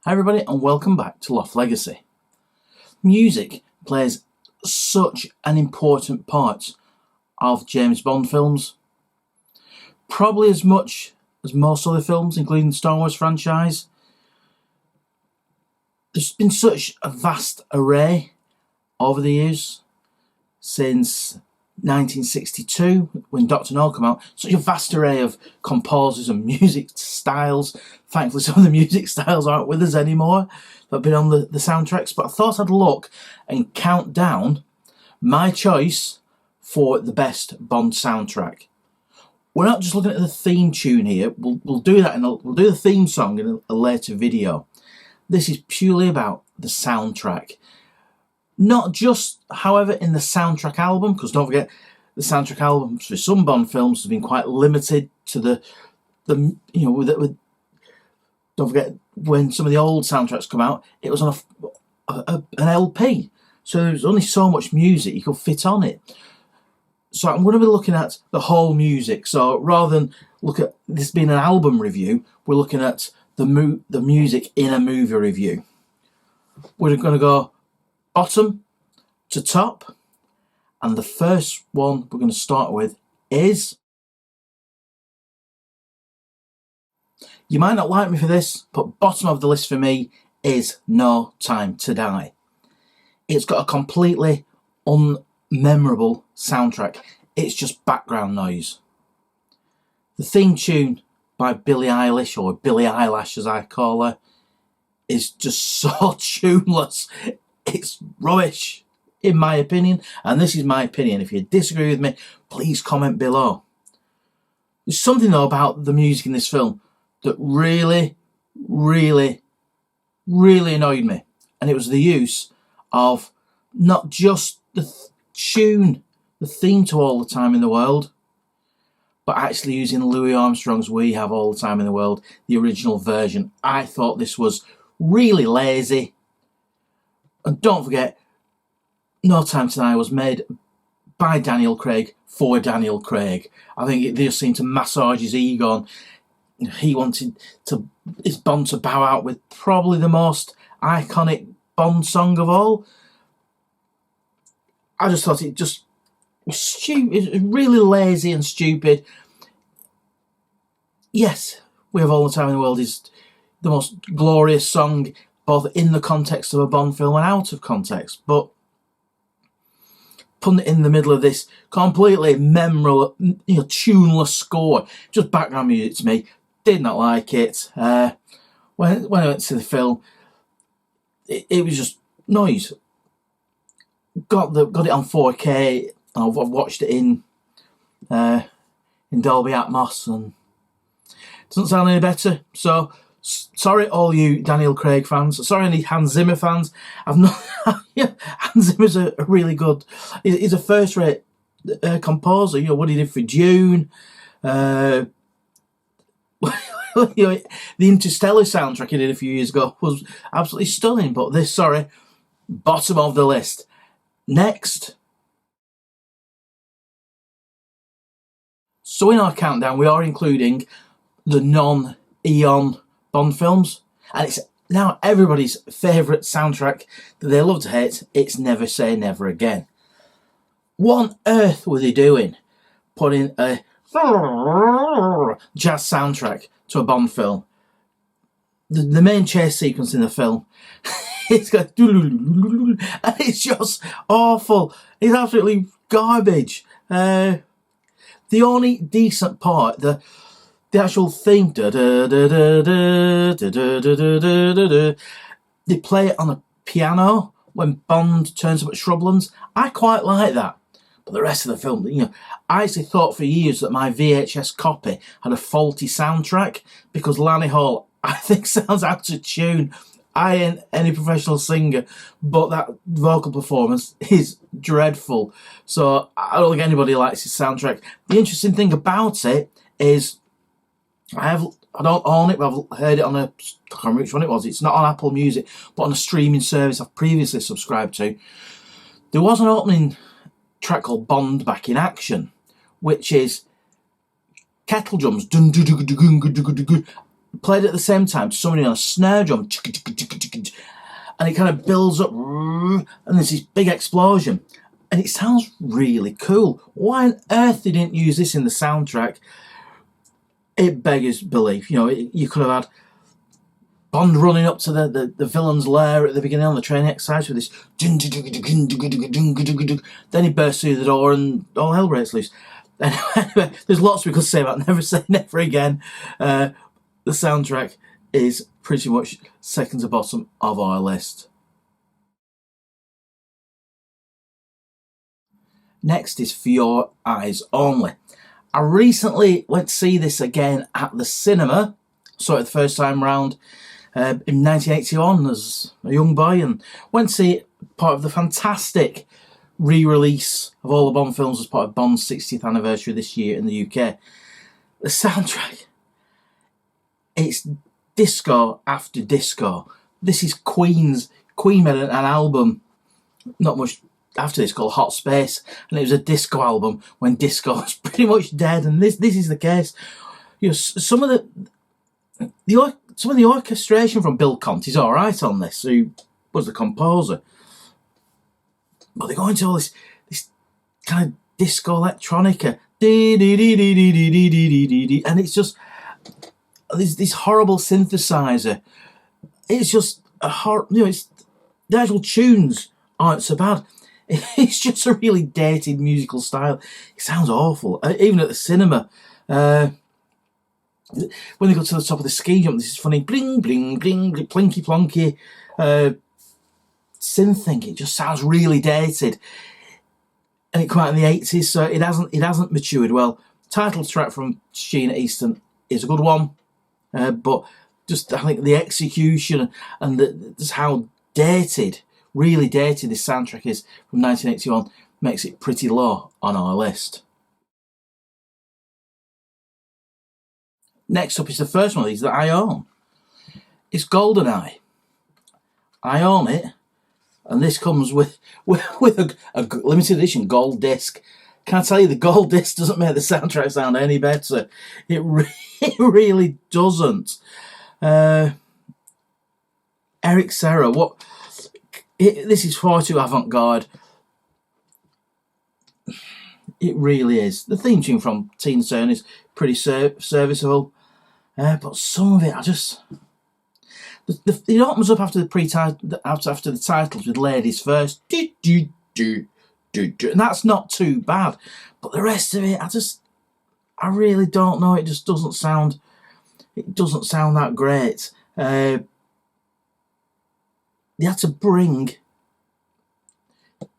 Hi everybody and welcome back to Loft Legacy. Music plays such an important part of James Bond films. Probably as much as most other films, including the Star Wars franchise. There's been such a vast array over the years, since 1962 when Dr. No came out, such a vast array of composers and music styles. Thankfully some of the music styles aren't with us anymore that have been on the soundtracks, but I thought I'd look and count down my choice for the best Bond soundtrack. We're not just looking at the theme tune here, we'll do that, and we'll do the theme song in a later video. This is purely about the soundtrack. Not just, however, in the soundtrack album, because don't forget, the soundtrack albums for some Bond films have been quite limited to the don't forget, when some of the old soundtracks come out, it was on an LP, so there's only so much music you could fit on it. So I'm going to be looking at the whole music. So rather than look at this being an album review, we're looking at the music in a movie review. We're going to go bottom to top, and the first one we're going to start with is, you might not like me for this, but bottom of the list for me is No Time to Die. It's got a completely unmemorable soundtrack. It's just background noise. The theme tune by Billie Eilish, or Billie Eyelash as I call her, is just so tuneless. It's rubbish, in my opinion, and this is my opinion. If you disagree with me, please comment below. There's something though about the music in this film that really annoyed me, and it was the use of not just the tune, the theme to All the Time in the World, but actually using Louis Armstrong's We Have All the Time in the World, the original version. I thought this was really lazy. And don't forget, No Time to Die was made by Daniel Craig for Daniel Craig. I think they just seemed to massage his ego, and he wanted his Bond to bow out with probably the most iconic Bond song of all. I just thought it just was stupid. It was really lazy and stupid. Yes, We Have All the Time in the World is the most glorious song, both in the context of a Bond film and out of context, but putting it in the middle of this completely memorable, tuneless score, just background music to me, did not like it. When I went to the film, it was just noise. Got it on 4K, and I've watched it in Dolby Atmos, and it doesn't sound any better. So sorry, all you Daniel Craig fans. Sorry, any Hans Zimmer fans. I've not. Yeah, Hans Zimmer's a really good. He's a first-rate composer. You know what he did for Dune. The Interstellar soundtrack he did a few years ago was absolutely stunning. But this, sorry, bottom of the list. Next. So in our countdown, we are including the non-Eon Bond films, and it's now everybody's favourite soundtrack that they love to hate. It's Never Say Never Again. What on earth were they doing putting a jazz soundtrack to a Bond film? The main chase sequence in the film, it's got and it's just awful. It's absolutely garbage. The only decent part, the actual theme, they play it on a piano when Bond turns up at Shrublands. I quite like that. But the rest of the film, I actually thought for years that my VHS copy had a faulty soundtrack, because Lanny Hall, I think, sounds out of tune. I ain't any professional singer, but that vocal performance is dreadful. So I don't think anybody likes his soundtrack. The interesting thing about it is, I don't own it, but I've heard it on I can't remember which one it was. It's not on Apple Music, but on a streaming service I've previously subscribed to. There was an opening track called Bond Back in Action, which is kettle drums, played at the same time to somebody on a snare drum, and it kind of builds up, and there's this big explosion, and it sounds really cool. Why on earth they didn't use this in the soundtrack? It beggars belief. You know, you could have had Bond running up to the villain's lair at the beginning on the train exercise with this, then he bursts through the door and all hell breaks loose. Anyway, there's lots we could say about Never Say Never Again. The soundtrack is pretty much second to bottom of our list. Next is For Your Eyes Only. I recently went to see this again at the cinema. Saw it the first time round in 1981 as a young boy, and went to see it part of the fantastic re-release of all the Bond films as part of Bond's 60th anniversary this year in the UK. The soundtrack, it's disco after disco. This is Queen made an album not much after this called Hot Space, and it was a disco album when disco was pretty much dead, and this is the case. You know, some of the orchestration from Bill Conti's all right on this, who was the composer, but they go into all this kind of disco electronica, and it's just this horrible synthesizer. It's just it's the actual tunes aren't so bad. It's just a really dated musical style. It sounds awful. Even at the cinema, when they go to the top of the ski jump, this is funny, bling, bling, bling, plinky plonky synth thing. It just sounds really dated. And it came out in the 80s, so it hasn't matured well. Title track from Sheena Easton is a good one, but just I think the execution and just how dated, really dated this soundtrack is from 1981 makes it pretty low on our list. Next up is the first one of these that I own. It's GoldenEye. I own it, and this comes with a limited edition gold disc. Can I tell you, the gold disc doesn't make the soundtrack sound any better. It really doesn't. Eric Serra, this is far too avant-garde. It really is. The theme tune from Tina Turner is pretty serviceable, but some of it, it opens up after the titles with "Ladies First," and that's not too bad. But the rest of it, I really don't know. It just doesn't sound. It doesn't sound that great. They had to bring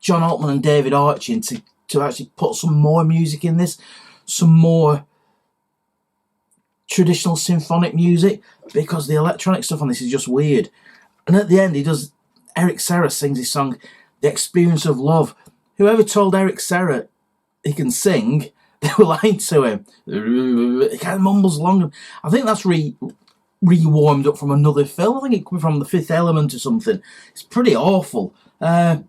John Altman and David Archie in to actually put some more music in this, some more traditional symphonic music, because the electronic stuff on this is just weird. And at the end, Eric Serra sings his song, "The Experience of Love." Whoever told Eric Serra he can sing, they were lying to him. He kind of mumbles along. I think that's re-warmed up from another film. I think it comes from The Fifth Element or something. It's pretty awful. The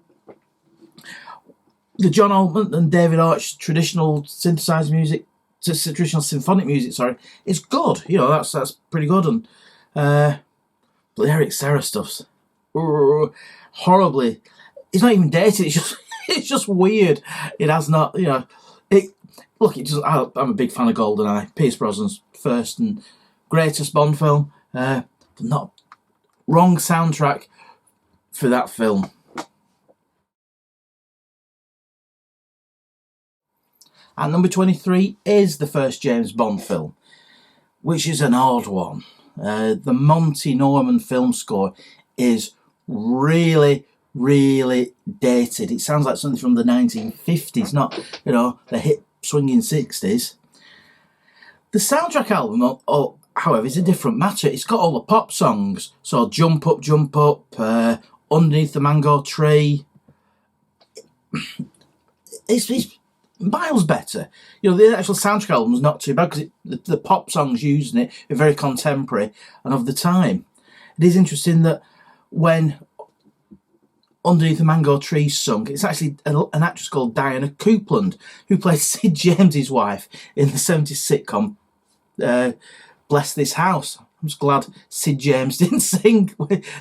John Altman and David Arch traditional synthesized music, traditional symphonic music, is good. You know, that's pretty good. And but the Eric Serra stuff's horribly. It's not even dated. It's just weird. It has not. You know, I'm a big fan of GoldenEye. Pierce Brosnan's first and greatest Bond film, but not wrong soundtrack for that film. And number 23 is the first James Bond film, which is an odd one. The Monty Norman film score is really, really dated. It sounds like something from the 1950s, not, the hip swinging 60s. The soundtrack album, however, is a different matter. It's got all the pop songs. So Jump Up, Jump Up, Underneath the Mango Tree. It's miles better. The actual soundtrack album is not too bad because the pop songs used in it are very contemporary and of the time. It is interesting that when Underneath the Mango Tree sung, it's actually an actress called Diana Coupland who played Sid James's wife in the 70s sitcom Bless This House. I'm just glad Sid James didn't sing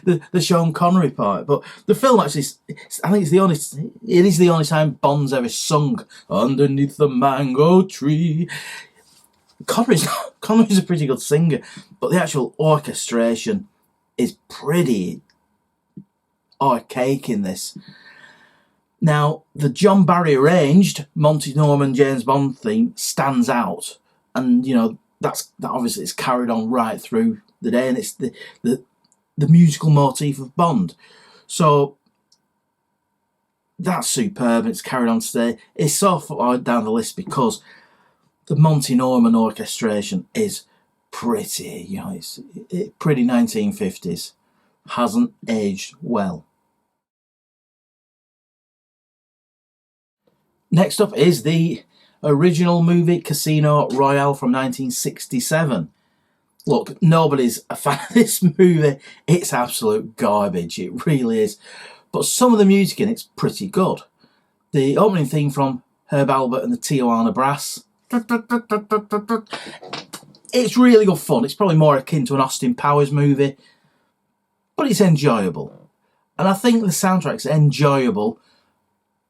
the Sean Connery part. But the film actually, I think it is the only time Bond's ever sung "Underneath the Mango Tree." Connery's a pretty good singer, but the actual orchestration is pretty archaic in this. Now, the John Barry arranged Monty Norman James Bond theme stands out, and that obviously is carried on right through the day, and it's the musical motif of Bond. So that's superb. It's carried on today. It's so far down the list because the Monty Norman orchestration is pretty, it's pretty 1950s. Hasn't aged well. Next up is the original movie Casino Royale from 1967. Look, nobody's a fan of this movie. It's absolute garbage. It really is. But some of the music in it's pretty good. The opening theme from Herb Albert and the Tijuana Brass. It's really good fun. It's probably more akin to an Austin Powers movie, but it's enjoyable. And I think the soundtrack's enjoyable.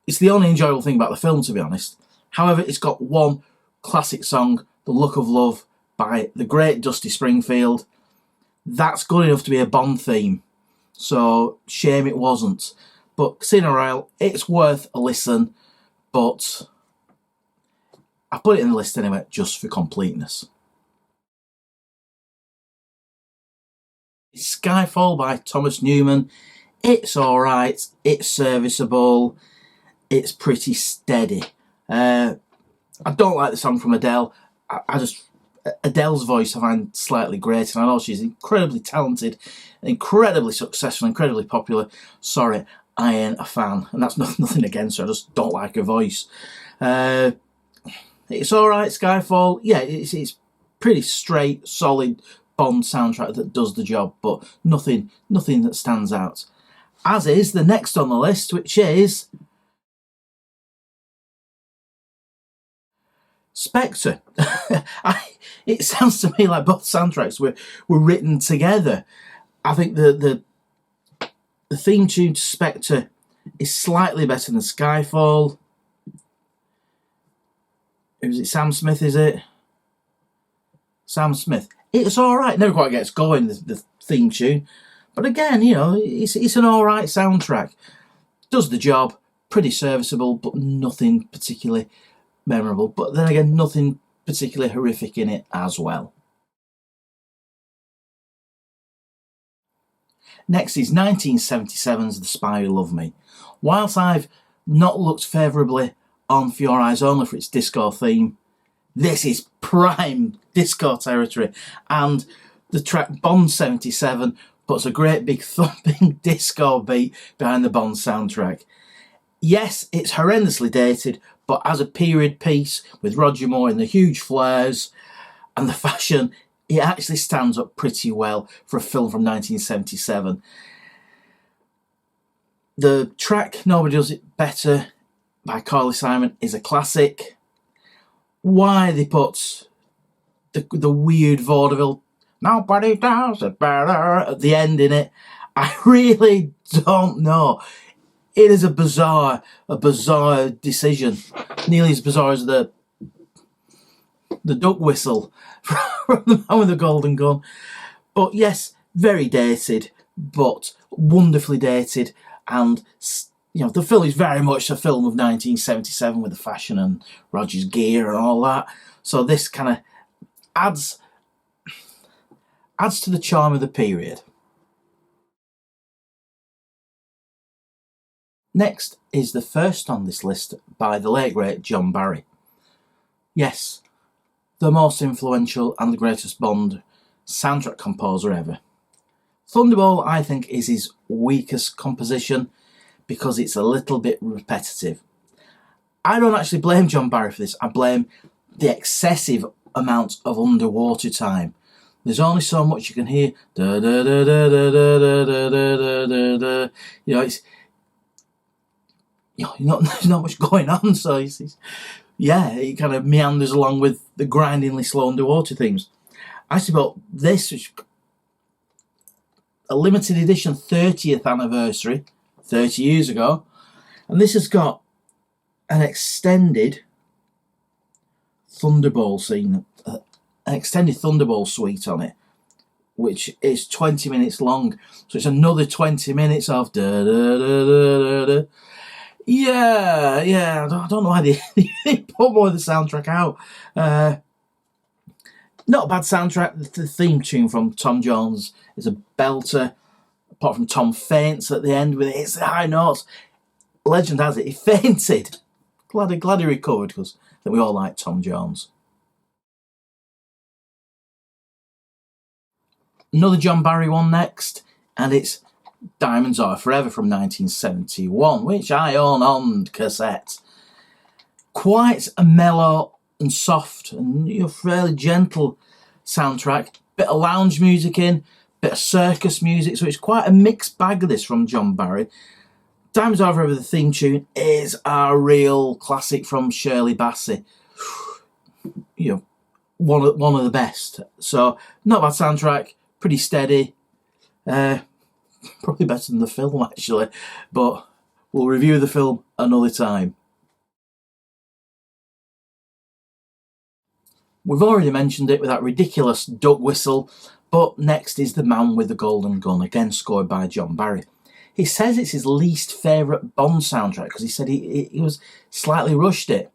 It's the only enjoyable thing about the film, to be honest. However, it's got one classic song, The Look of Love, by the great Dusty Springfield. That's good enough to be a Bond theme, so shame it wasn't. But Casino Royale, it's worth a listen, but I put it in the list anyway, just for completeness. Skyfall by Thomas Newman. It's alright, it's serviceable, it's pretty steady. I don't like the song from Adele. Adele's voice I find slightly great, and I know she's incredibly talented, incredibly successful, incredibly popular. Sorry, I ain't a fan, and that's nothing against her, I just don't like her voice. It's alright, Skyfall. Yeah, it's pretty straight, solid Bond soundtrack that does the job, but nothing that stands out. As is the next on the list, which is Spectre. It sounds to me like both soundtracks were written together. I think the theme tune to Spectre is slightly better than Skyfall. Who's it? Sam Smith, is it? Sam Smith. It's alright. Never quite gets going, the theme tune. But again, it's an alright soundtrack. Does the job. Pretty serviceable, but nothing particularly memorable. But then again, nothing particularly horrific in it as well. Next is 1977's The Spy Who Loved Me. Whilst I've not looked favourably on For Your Eyes Only for its disco theme, this is prime disco territory, and the track Bond 77 puts a great big thumping disco beat behind the Bond soundtrack. Yes, it's horrendously dated, but as a period piece with Roger Moore in the huge flares and the fashion, it actually stands up pretty well for a film from 1977. The track Nobody Does It Better by Carly Simon is a classic. Why they put the weird vaudeville "Nobody Does It Better" at the end in it, I really don't know. It is a bizarre decision, nearly as bizarre as the duck whistle from The Man with the Golden Gun. But yes, very dated, but wonderfully dated, and the film is very much a film of 1977 with the fashion and Roger's gear and all that. So this kind of adds to the charm of the period. Next is the first on this list by the late great John Barry. Yes, the most influential and the greatest Bond soundtrack composer ever. Thunderball, I think, is his weakest composition because it's a little bit repetitive. I don't actually blame John Barry for this. I blame the excessive amount of underwater time. There's only so much you can hear. Da, da, da, da, da, da, da, da, da, da. There's not much going on, so it kind of meanders along with the grindingly slow underwater themes. I actually thought this was a limited edition 30th anniversary, 30 years ago. And this has got an extended Thunderball scene, an extended Thunderball suite on it, which is 20 minutes long. So it's another 20 minutes of da da da da da da. Yeah, I don't know why they put more of the soundtrack out. Not a bad soundtrack. The theme tune from Tom Jones is a belter. Apart from Tom faints at the end with it, it's the high notes. Legend has it, he fainted. Glad he recovered, because I think we all like Tom Jones. Another John Barry one next, and it's Diamonds Are Forever from 1971, which I own on cassette. Quite a mellow and soft and fairly gentle soundtrack. Bit of lounge music in, bit of circus music, so it's quite a mixed bag of this from John Barry. Diamonds Are Forever, the theme tune, is a real classic from Shirley Bassey. One of the best. So, not bad soundtrack, pretty steady. Probably better than the film, actually. But we'll review the film another time. We've already mentioned it with that ridiculous duck whistle, but next is The Man with the Golden Gun, again scored by John Barry. He says it's his least favourite Bond soundtrack because he said he was slightly rushed it.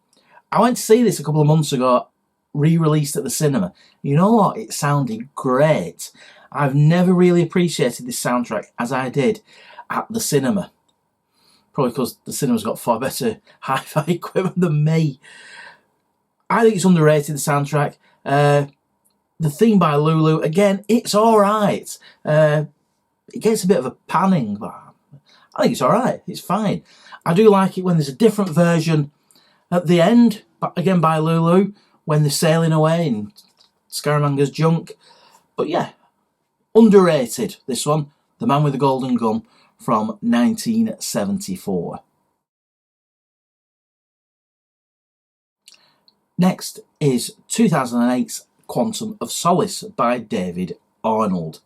I went to see this a couple of months ago, re-released at the cinema. You know what? It sounded great. I've never really appreciated this soundtrack as I did at the cinema. Probably because the cinema's got far better hi-fi equipment than me. I think it's underrated, the soundtrack. The theme by Lulu, again, it's alright. It gets a bit of a panning, but I think it's alright. It's fine. I do like it when there's a different version at the end, again by Lulu, when they're sailing away in Scaramanga's junk. But yeah, underrated, this one. The Man with the Golden Gun from 1974. Next is 2008's Quantum of Solace by David Arnold.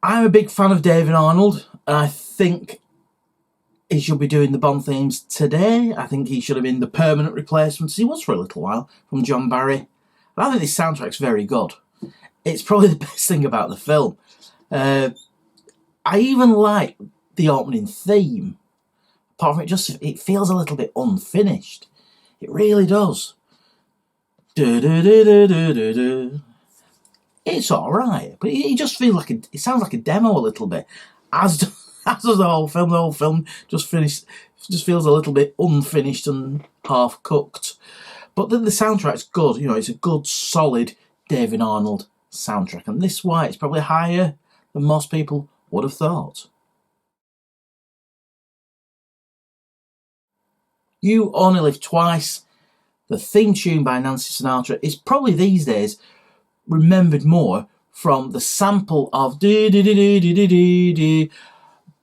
I'm a big fan of David Arnold, and I think he should be doing the Bond themes today. I think he should have been the permanent replacement, as he was for a little while, from John Barry. But I think this soundtrack's very good. It's probably the best thing about the film. I even like the opening theme. Apart from it feels a little bit unfinished. It really does. It's alright, but it just feels like it sounds like a demo a little bit. As does the whole film. The whole film just feels a little bit unfinished and half cooked. But the soundtrack's good. It's a good, solid David Arnold soundtrack, and this is why it's probably higher than most people would have thought. You Only Live Twice, the theme tune by Nancy Sinatra, is probably these days remembered more from the sample of do do do do do do do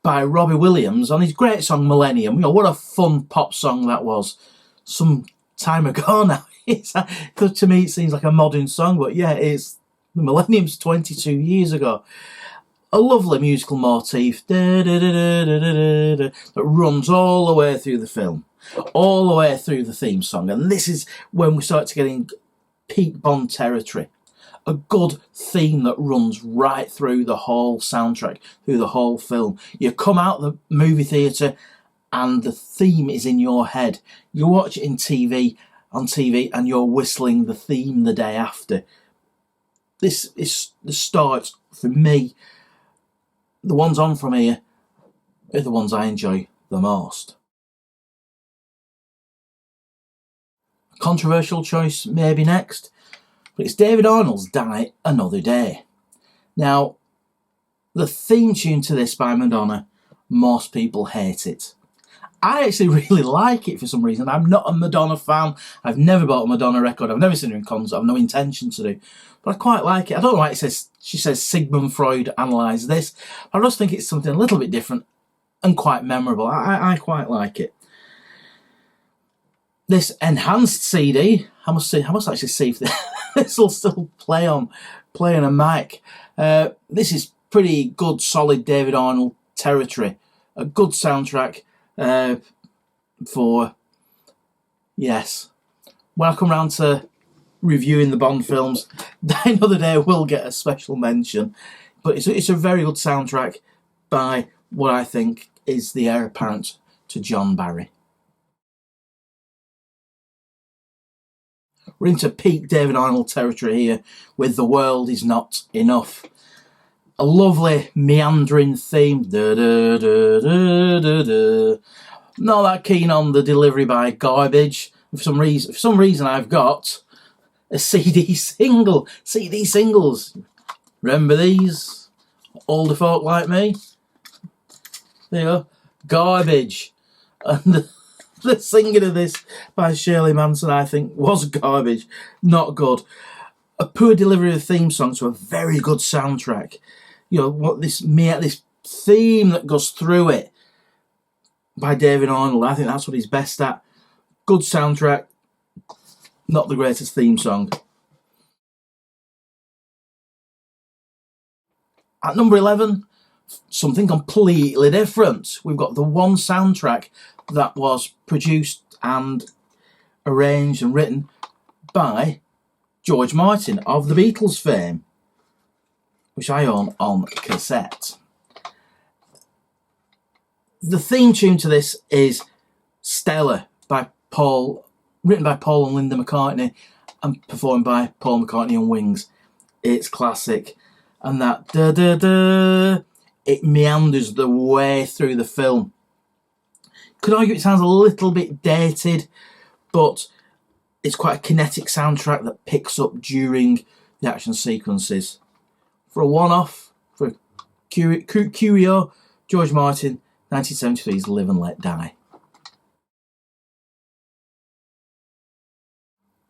by Robbie Williams on his great song Millennium. What a fun pop song that was some time ago now. To me it seems like a modern song, but yeah, it's the Millennium's 22 years ago. A lovely musical motif that runs all the way through the film, all the way through the theme song, and this is when we start to get in peak Bond territory. A good theme that runs right through the whole soundtrack, through the whole film. You come out the movie theatre and the theme is in your head. You watch it on TV, and you're whistling the theme the day after. This is the start, for me. The ones on from here are the ones I enjoy the most. A controversial choice maybe next, but it's David Arnold's Die Another Day. Now, the theme tune to this by Madonna, most people hate it. I actually really like it for some reason. I'm not a Madonna fan. I've never bought a Madonna record. I've never seen her in concert. I've no intention to do. But I quite like it. I don't know why she says Sigmund Freud analysed this. I just think it's something a little bit different and quite memorable. I quite like it. This enhanced CD, I must actually see if this will still play on a mic. This is pretty good, solid David Arnold territory. A good soundtrack for, yes. When I come round to reviewing the Bond films, Die Another Day will get a special mention. But it's a very good soundtrack by what I think is the heir apparent to John Barry. We're into peak David Arnold territory here with The World Is Not Enough. A lovely meandering theme. Da, da, da, da, da, da. Not that keen on the delivery by Garbage. For some reason I've got a CD single. CD singles. Remember these? Older folk like me? There you go. Garbage. And the singing of this by Shirley Manson, I think, was garbage. Not good. A poor delivery of the theme song to a very good soundtrack. You know, what this theme that goes through it by David Arnold, I think that's what he's best at. Good soundtrack, not the greatest theme song. At number 11, something completely different. We've got the one soundtrack that was produced and arranged and written by George Martin of the Beatles fame, which I own on cassette. The theme tune to this is Stella written by Paul and Linda McCartney and performed by Paul McCartney on Wings. It's classic. And that da-da-da, it meanders the way through the film. Could argue it sounds a little bit dated, but it's quite a kinetic soundtrack that picks up during the action sequences. For a one-off, for a curio, George Martin, 1973's Live and Let Die.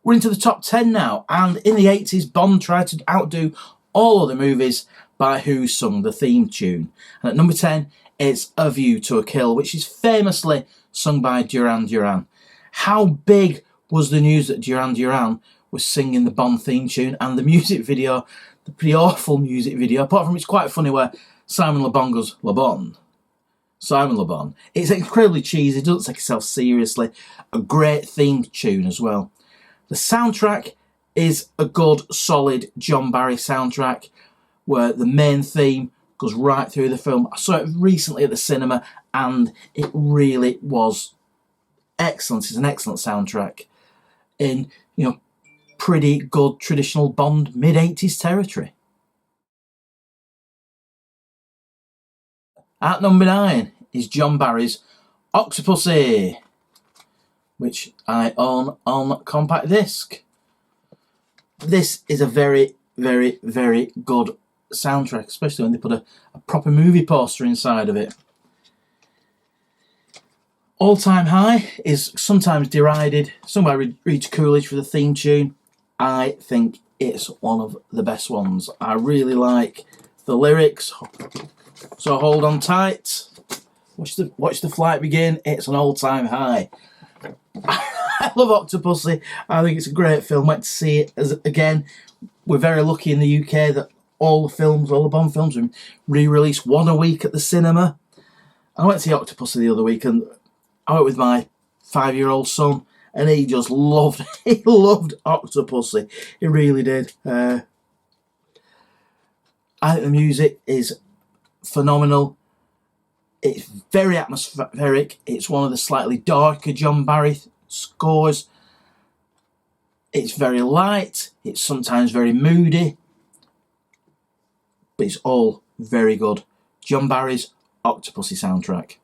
We're into the top 10 now, and in the 80s, Bond tried to outdo all other movies by who sung the theme tune. And at number 10, it's A View to a Kill, which is famously sung by Duran Duran. How big was the news that Duran Duran was singing the Bond theme tune, and the music video, the pretty awful music video, apart from it's quite funny where Simon Le Bon goes, Le Bon. Simon Le Bon. It's incredibly cheesy, it doesn't take itself seriously. A great theme tune as well. The soundtrack is a good, solid John Barry soundtrack where the main theme goes right through the film. I saw it recently at the cinema and it really was excellent. It's an excellent soundtrack in, you know, pretty good traditional Bond mid-80s territory. At number 9 is John Barry's Octopussy, which I own on compact disc. This is a very, very, very good soundtrack, especially when they put a proper movie poster inside of it. All Time High is sometimes derided, sung by Rita Coolidge for the theme tune. I think it's one of the best ones. I really like the lyrics, so hold on tight. Watch the flight begin. It's an all-time high. I love Octopussy. I think it's a great film. Went to see it again. We're very lucky in the UK that all the Bond films are re-released one a week at the cinema. I went to see Octopussy the other week, and I went with my 5-year-old son, and he just loved Octopussy. He really did. I think the music is phenomenal. It's very atmospheric. It's one of the slightly darker John Barry scores. It's very light. It's sometimes very moody. But it's all very good. John Barry's Octopussy soundtrack.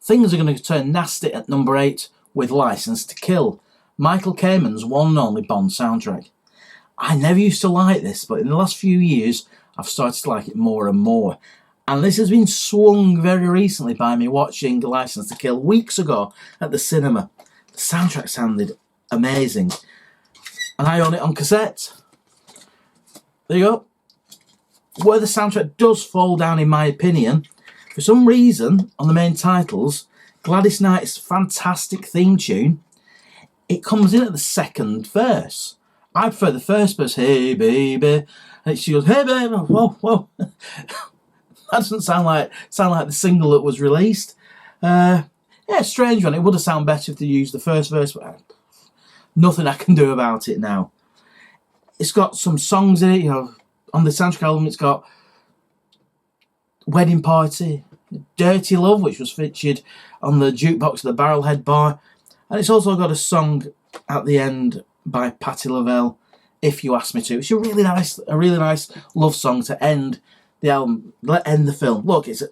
Things are going to turn nasty at number 8 with License to Kill, Michael Kamen's one and only Bond soundtrack. I never used to like this, but in the last few years, I've started to like it more and more. And this has been swung very recently by me watching License to Kill weeks ago at the cinema. The soundtrack sounded amazing. And I own it on cassette. There you go. Where the soundtrack does fall down, in my opinion, for some reason, on the main titles, Gladys Knight's fantastic theme tune, it comes in at the second verse. I prefer the first verse, hey baby, and she goes, hey baby, whoa, whoa. That doesn't sound like the single that was released. Yeah, strange one. It would have sounded better if they used the first verse, but nothing I can do about it now. It's got some songs in it, you know. On the soundtrack album, it's got Wedding Party, Dirty Love, which was featured on the jukebox of the Barrelhead Bar, and it's also got a song at the end by Patti LaBelle, If You Ask Me To. It's a really nice love song to end the album, end the film. Look, it's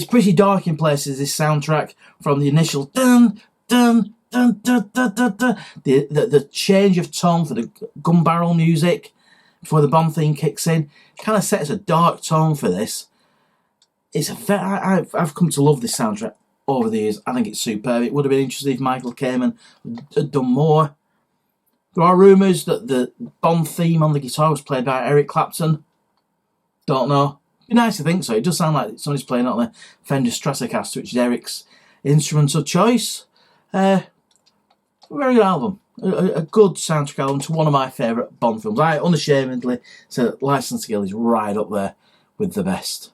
pretty dark in places, this soundtrack, from the initial dun dun dun dun dun dun dun, the change of tone for the gun barrel music before the Bond theme kicks in, kind of sets a dark tone for this. It's I've come to love this soundtrack over the years. I think it's superb. It would have been interesting if Michael Kamen had done more. There are rumours that the Bond theme on the guitar was played by Eric Clapton. Don't know. It'd be nice to think so. It does sound like somebody's playing it on the Fender Stratocaster, which is Eric's instrument of choice. Very good album. A good soundtrack album to one of my favourite Bond films. I unashamedly say that Licence to Kill is right up there with the best.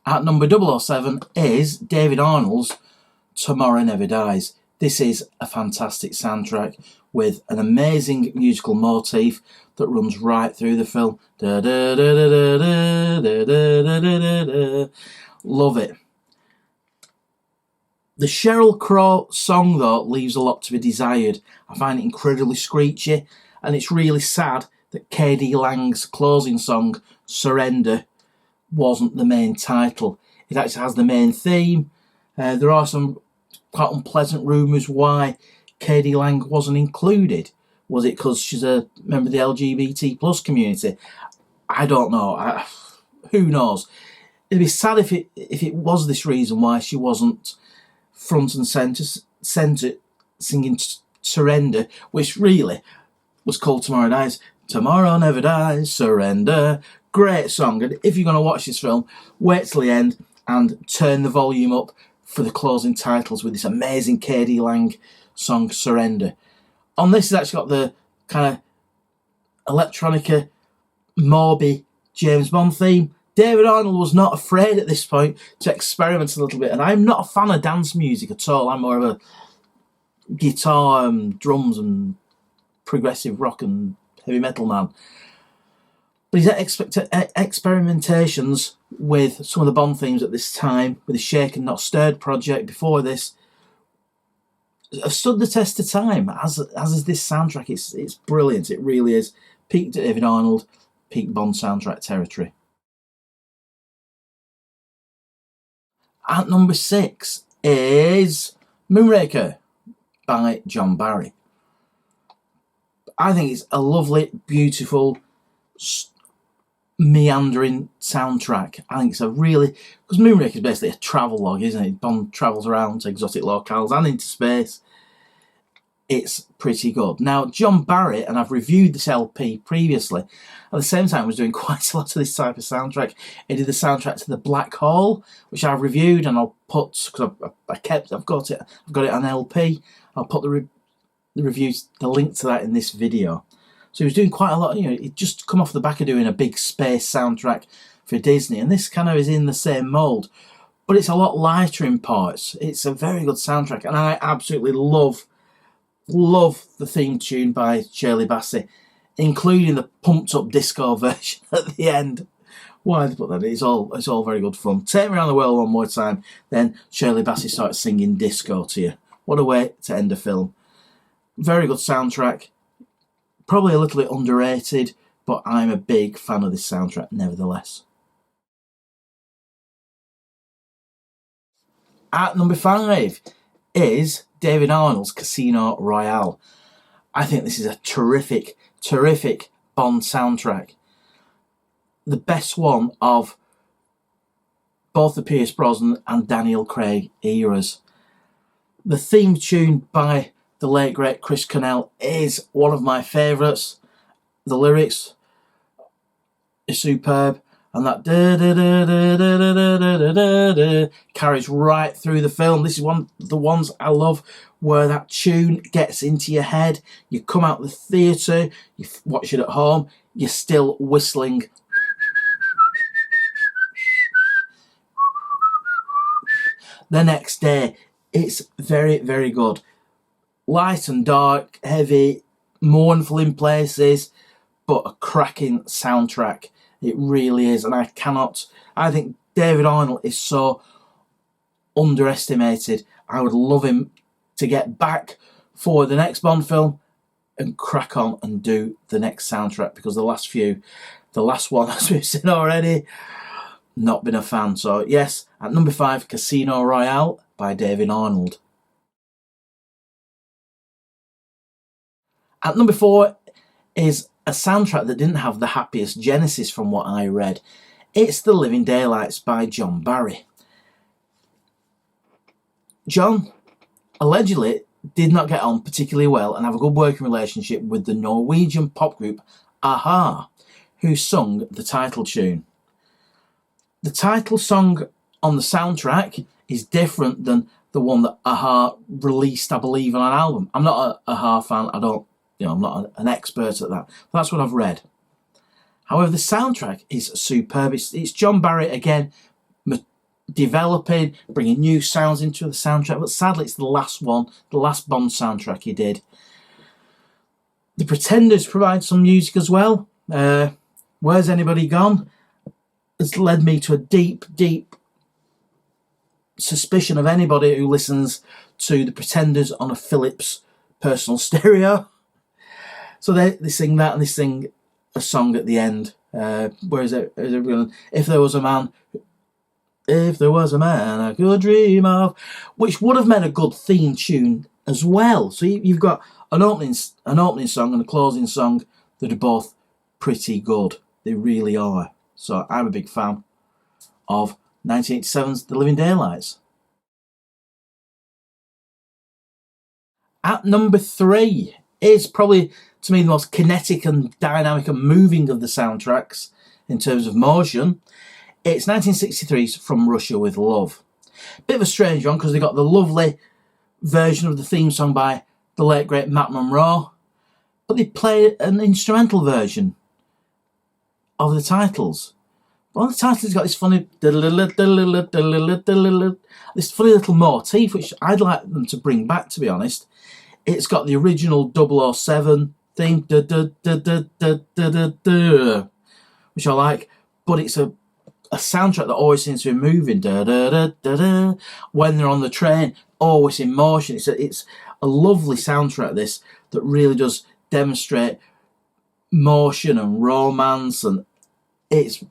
At number 007 is David Arnold's Tomorrow Never Dies. This is a fantastic soundtrack with an amazing musical motif that runs right through the film. Da, da, da, da, da, da, da, da, da, da. Love it. The Sheryl Crow song, though, leaves a lot to be desired. I find it incredibly screechy, and it's really sad that K.D. Lang's closing song, Surrender, wasn't the main title. It actually has the main theme. There are some quite unpleasant rumours why K.D. Lang wasn't included. Was it because she's a member of the LGBT plus community? I don't know. Who knows? It'd be sad if it was this reason why she wasn't front and centre singing Surrender, which really was called Tomorrow Dies. Tomorrow Never Dies, Surrender. Great song. And if you're going to watch this film, wait till the end and turn the volume up for the closing titles with this amazing K.D. Lang song, Surrender. On this, it's actually got the kind of electronica, Morby James Bond theme. David Arnold was not afraid at this point to experiment a little bit, and I'm not a fan of dance music at all. I'm more of a guitar and drums and progressive rock and heavy metal man. But his experimentations with some of the Bond themes at this time, with the Shaken Not Stirred project before this, have stood the test of time, as is this soundtrack. It's brilliant. It really is. Peak David Arnold, peak Bond soundtrack territory. At number 6 is Moonraker by John Barry. I think it's a lovely, beautiful, meandering soundtrack. I think it's a really... because Moonraker is basically a travelogue, isn't it? Bond travels around to exotic locales and into space. It's pretty good. Now, John Barry, and I've reviewed this LP previously, at the same time was doing quite a lot of this type of soundtrack. He did the soundtrack to The Black Hole, which I've reviewed, and I'll put, because I've got it on LP. I'll put the reviews, the link to that in this video. So he was doing quite a lot, he'd just come off the back of doing a big space soundtrack for Disney, and this kind of is in the same mould, but it's a lot lighter in parts. It's a very good soundtrack, and I absolutely love the theme tune by Shirley Bassey, including the pumped up disco version at the end. Why they put that in? It's all very good fun. Take Me Around the World One More Time, then Shirley Bassey starts singing disco to you. What a way to end a film. Very good soundtrack. Probably a little bit underrated, but I'm a big fan of this soundtrack nevertheless. At number 5 is David Arnold's Casino Royale. I think this is a terrific, terrific Bond soundtrack. The best one of both the Pierce Brosnan and Daniel Craig eras. The theme tune by the late great Chris Cornell is one of my favourites. The lyrics are superb. and that da da da da da da da da da carries right through the film. This is one of the ones I love, where that tune gets into your head. You come out of the theatre, you watch it at home, you're still whistling. The next day, it's very, very good. Light and dark, heavy, mournful in places, but a cracking soundtrack. It really is. And I think David Arnold is so underestimated. I would love him to get back for the next Bond film and crack on and do the next soundtrack, because the last one, as we've seen already, not been a fan. So yes, at number 5, Casino Royale by David Arnold. At number 4 is a soundtrack that didn't have the happiest genesis from what I read. It's The Living Daylights by John Barry. John allegedly did not get on particularly well and have a good working relationship with the Norwegian pop group a-ha, who sung the title tune. The title song on the soundtrack is different than the one that a-ha released, I believe, on an album. I'm not a a-ha fan. I'm not an expert at that. That's what I've read. However, the soundtrack is superb. It's John Barry again, developing, bringing new sounds into the soundtrack. But sadly, it's the last one, the last Bond soundtrack he did. The Pretenders provide some music as well. Where's Anybody Gone has led me to a deep, deep suspicion of anybody who listens to the Pretenders on a Philips personal stereo. So they sing that, and they sing a song at the end. If there was a man I could dream of, which would have meant a good theme tune as well. So you've got an opening song and a closing song that are both pretty good. They really are. So I'm a big fan of 1987's The Living Daylights. At number 3 is probably, to me, the most kinetic and dynamic and moving of the soundtracks in terms of motion. It's 1963's From Russia with Love. Bit of a strange one, because they got the lovely version of the theme song by the late great Matt Monro, but they play an instrumental version of the titles. Well, the titles got this funny little motif, which I'd like them to bring back, to be honest. It's got the original 007 theme, which I like, but it's a soundtrack that always seems to be moving, when they're on the train, always in motion. It's a lovely soundtrack, this, that really does demonstrate motion and romance, and it's,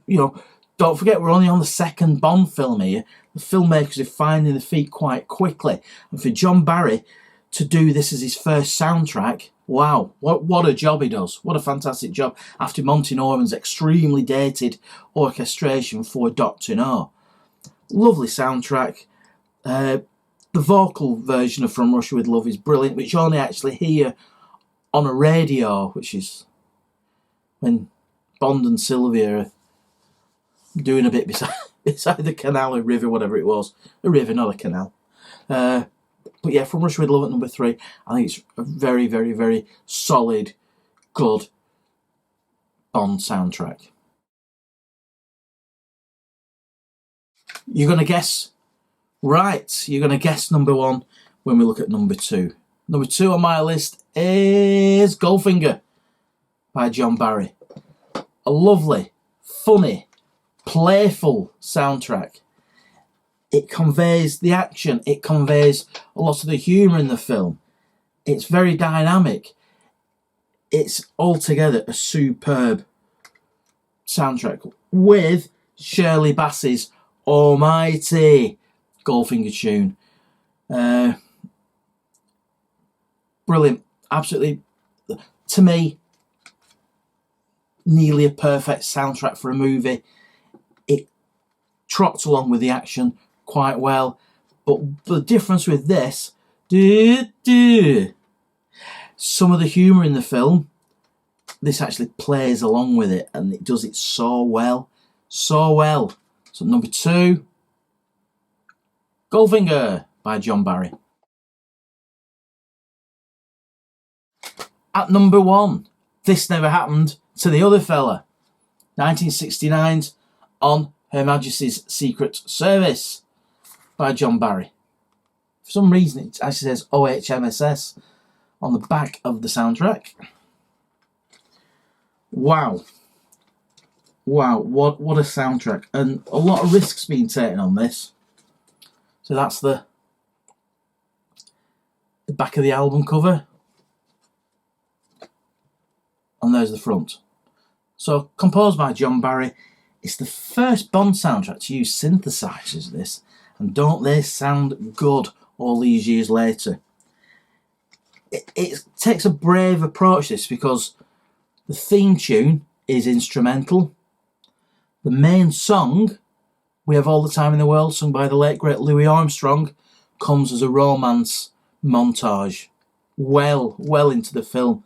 don't forget, we're only on the second Bond film here. The filmmakers are finding their feet quite quickly, and for John Barry to do this as his first soundtrack, wow, what a job he does. What a fantastic job after Monty Norman's extremely dated orchestration for Dr. No. Lovely soundtrack. The vocal version of From Russia with Love is brilliant, which you only actually hear on a radio, which is when Bond and Sylvia are doing a bit beside the canal or river, whatever it was. A river, not a canal. But yeah, From Russia with Love at number 3. I think it's a very, very, very solid, good Bond soundtrack. You're going to guess right. You're going to guess number 1 when we look at number 2. Number 2 on my list is Goldfinger by John Barry. A lovely, funny, playful soundtrack. It conveys the action. It conveys a lot of the humour in the film. It's very dynamic. It's altogether a superb soundtrack with Shirley Bassey's almighty Goldfinger tune. Brilliant. Absolutely, to me, nearly a perfect soundtrack for a movie. It trots along with the action quite well, but the difference with this, some of the humour in the film, this actually plays along with it, and it does it so well. so well. So number 2, Goldfinger by John Barry. At number 1, This Never Happened to the Other Fella, 1969's On Her Majesty's Secret Service by John Barry. For some reason it actually says OHMSS on the back of the soundtrack. Wow, what a soundtrack, and a lot of risks being taken on this. So that's the back of the album cover, and there's the front. So composed by John Barry, it's the first Bond soundtrack to use synthesizers, this, and don't they sound good all these years later. It takes a brave approach, this, because the theme tune is instrumental. The main song, We Have All the Time in the World, sung by the late great Louis Armstrong, comes as a romance montage well into the film.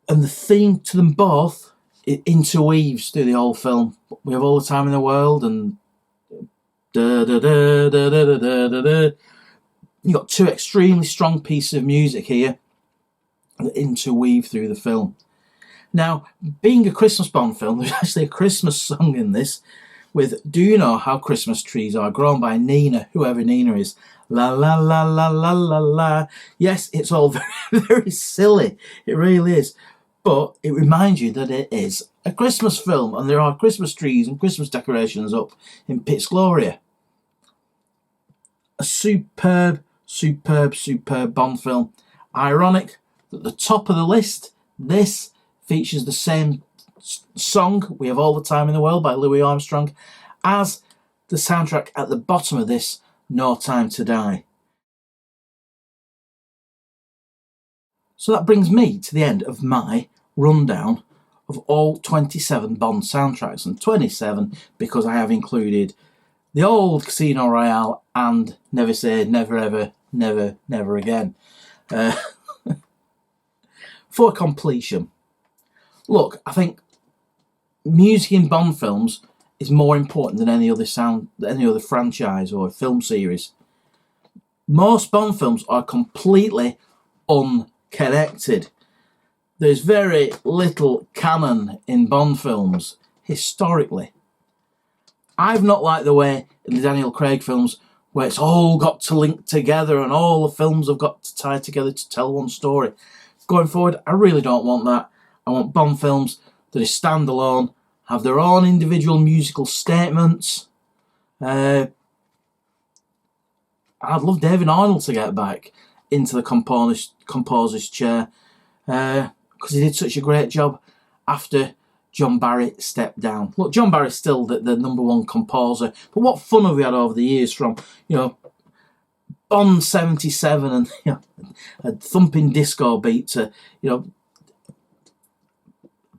And the theme to them both, it interweaves through the whole film. We Have All the Time in the World and da da da da da da da da. You've got 2 extremely strong pieces of music here that interweave through the film. Now, being a Christmas Bond film, there's actually a Christmas song in this with Do You Know How Christmas Trees Are Grown by Nina, whoever Nina is. La la la la la la la. Yes, it's all very, very silly. It really is. But it reminds you that it is a Christmas film and there are Christmas trees and Christmas decorations up in Piz Gloria. A superb Bond film. Ironic that the top of the list, this features the same song, We Have All the Time in the World by Louis Armstrong, as the soundtrack at the bottom of this, No Time to Die. So that brings me to the end of my rundown of all 27 Bond soundtracks, and 27 because I have included the old Casino Royale and Never Say Never Ever Never Never Again. For completion, look, I think music in Bond films is more important than any other franchise or film series. Most Bond films are completely unconnected. There's very little canon in Bond films historically. I've not liked the way in the Daniel Craig films where it's all got to link together and all the films have got to tie together to tell one story. Going forward, I really don't want that. I want Bond films that are standalone, have their own individual musical statements. I'd love David Arnold to get back into the composer's chair because he did such a great job after John Barry stepped down. Look, John Barry's still the number 1 composer, but what fun have we had over the years from, Bond 77 and a thumping disco beat to,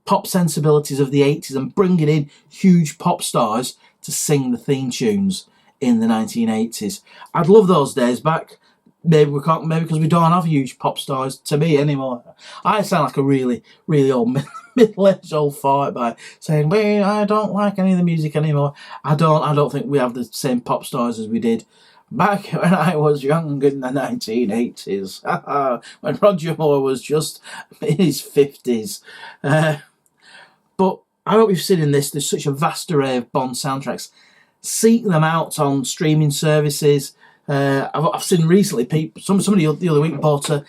pop sensibilities of the 80s and bringing in huge pop stars to sing the theme tunes in the 1980s. I'd love those days back. Maybe we can't, maybe because we don't have huge pop stars to me anymore. I sound like a really, really old middle-aged old fart by saying, well, I don't like any of the music anymore. I don't think we have the same pop stars as we did back when I was young in the 1980s, when Roger Moore was just in his 50s. But I hope you've seen in this, there's such a vast array of Bond soundtracks. Seek them out on streaming services. I've seen recently, somebody the other week bought a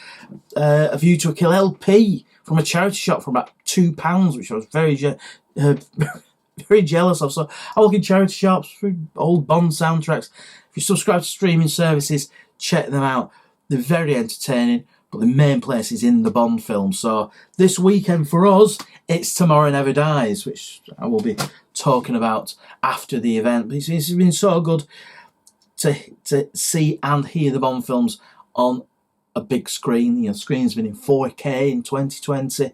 View to a Kill LP from a charity shop for about £2, which I was very jealous of. So I look in charity shops for old Bond soundtracks. If you subscribe to streaming services, check them out. They're very entertaining, but the main place is in the Bond film. So this weekend for us, it's Tomorrow Never Dies, which I will be talking about after the event. But it's been so good to see and hear the Bond films on a big screen. The screen's been in 4K in 2020.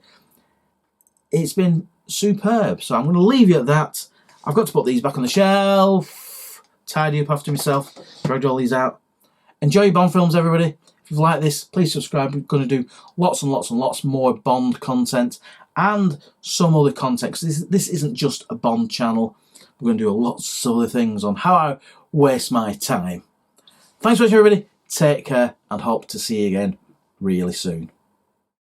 It's been superb. So I'm going to leave you at that. I've got to put these back on the shelf, tidy up after myself, dragged all these out. Enjoy your Bond films, everybody. If If you like this, please subscribe. We're going to do lots and lots and lots more Bond content and some other content. 'Cause this isn't just a Bond channel. We're going to do lots of other things on how I waste my time. Thanks for watching, everybody. Take care and hope to see you again really soon.